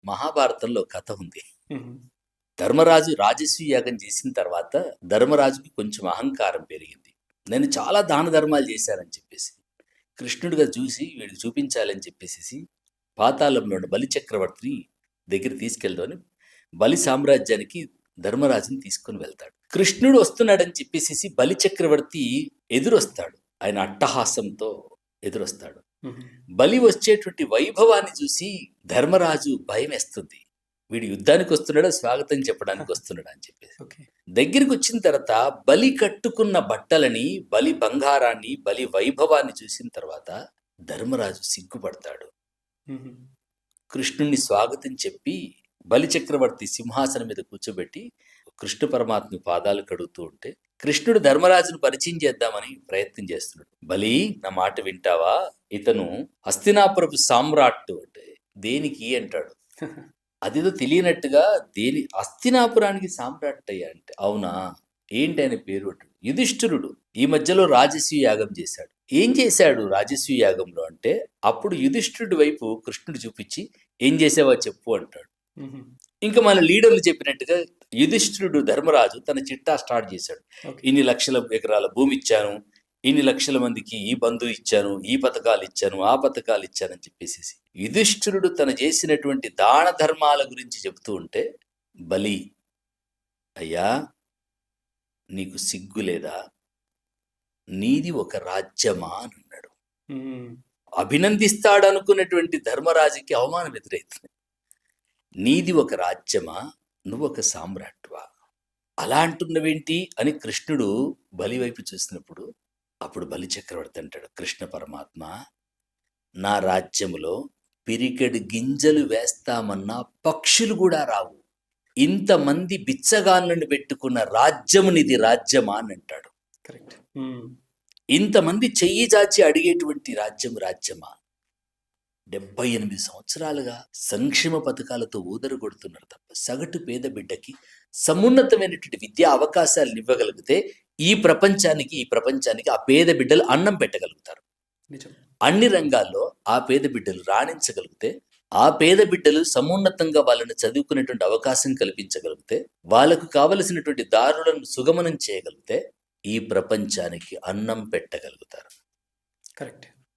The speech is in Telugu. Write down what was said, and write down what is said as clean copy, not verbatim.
మహాభారతంలో కథ ఉంది. హుహు. ధర్మరాజు రాజసూయ యాగం చేసిన తర్వాత ధర్మరాజుకి కొంచెం అహంకారం పెరిగింది. నేను చాలా దాన ధర్మాలు చేశానని చెప్పేసి. కృష్ణుడిగా చూసి వీడికి చూపించాలని చెప్పేసేసి పాతాళంలో ఉన్న బలి చక్రవర్తిని దగ్గర తీసుకెళ్దామని బలి సామ్రాజ్యానికి ధర్మరాజుని తీసుకొని వెళ్తాడు. కృష్ణుడు వస్తున్నాడని చెప్పేసేసి బలి చక్రవర్తి ఎదురొస్తాడు. ఆయన అట్టహాసంతో ఎదురొస్తాడు. హుహు. బలి వచ్చేటువంటి వైభవాన్ని చూసి ధర్మరాజు భయం వేస్తుంది. వీడు యుద్ధానికి వస్తున్నాడా, స్వాగతం చెప్పడానికి వస్తున్నాడా అని చెప్పేసి. ఓకే. దగ్గరికి వచ్చిన తర్వాత బలి కట్టుకున్న బట్టలని, బలి బంగారాన్ని, బలి వైభవాన్ని చూసిన తర్వాత ధర్మరాజు సిగ్గుపడతాడు. హుహు. కృష్ణుణ్ణి స్వాగతం చెప్పి బలి చక్రవర్తి సింహాసనం మీద కూర్చోబెట్టి కృష్ణ పరమాత్మ పాదాలు కడుగుతూ ఉంటే కృష్ణుడు ధర్మరాజును పరిచయం చేద్దామని ప్రయత్నం చేస్తున్నాడు. బలి, నా మాట వింటావా? ఇతను హస్తినాపురపు సామ్రాట్ అంటే దేనికి అంటాడు. అదేదో తెలియనట్టుగా హస్తినాపురానికి సామ్రాట్ అయ్యా అంటే అవునా, ఏంటి ఆయన పేరు అంటాడు. యుధిష్ఠిరుడు ఈ మధ్యలో రాజసూయ యాగం చేశాడు. ఏం చేశాడు రాజసూయ యాగంలో అంటే అప్పుడు యుధిష్ఠిరుడి వైపు కృష్ణుడు చూపించి ఏం చేసావో చెప్పు అంటాడు. హుహు. ఇంకా మన లీడర్లు చెప్పినట్టుగా యుధిష్ఠిరుడు ధర్మరాజు తన చిట్టా స్టార్ట్ చేశాడు. ఓకే. ఇన్ని లక్షల ఎకరాల భూమి ఇచ్చాను, ఇన్ని లక్షల మందికి ఈ బంధువు ఇచ్చాను, ఈ పథకాలు ఇచ్చాను, ఆ పథకాలు ఇచ్చానని చెప్పేసి యుధిష్ఠిరుడు తను చేసినటువంటి దాన ధర్మాల గురించి చెబుతూ ఉంటే బలి, అయ్యా నీకు సిగ్గు లేదా? నీది ఒక రాజ్యమా అని అన్నాడు. హ్మ్. అభినందిస్తాడు అనుకున్నటువంటి ధర్మరాజుకి అవమానం ఎదురైతుంది. నీది ఒక రాజ్యమా, నువ్వు ఒక సామ్రాట్వా, అలా అంటున్నవేంటి అని కృష్ణుడు బలి వైపు చూసినప్పుడు అప్పుడు బలి చక్రవర్తి అంటాడు, కృష్ణ పరమాత్మ, నా రాజ్యములో పిరికెడు గింజలు వేస్తామన్నా పక్షులు కూడా రావు. ఇంతమంది బిచ్చగాళ్ళను పెట్టుకున్న రాజ్యము నీది రాజ్యమా అని అంటాడు. కరెక్ట్. హ్మ్. ఇంతమంది చెయ్యి చాచి అడిగేటువంటి రాజ్యమా? 78 సంవత్సరాలుగా సంక్షేమ పథకాలతో ఊదరగొడుతున్నారు తప్ప సగటు పేద బిడ్డకి సమున్నతమైనటువంటి విద్యా అవకాశాలను ఇవ్వగలిగితే ఈ ప్రపంచానికి ఆ పేద బిడ్డలు అన్నం పెట్టగలుగుతారు. నిజం. అన్ని రంగాల్లో ఆ పేద బిడ్డలు రాణించగలిగితే, ఆ పేద బిడ్డలు సమున్నతంగా వాళ్ళని చదువుకునేటువంటి అవకాశం కల్పించగలిగితే, వాళ్ళకు కావలసినటువంటి దారులను సుగమనం చేయగలిగితే ఈ ప్రపంచానికి అన్నం పెట్టగలుగుతారు. కరెక్ట్.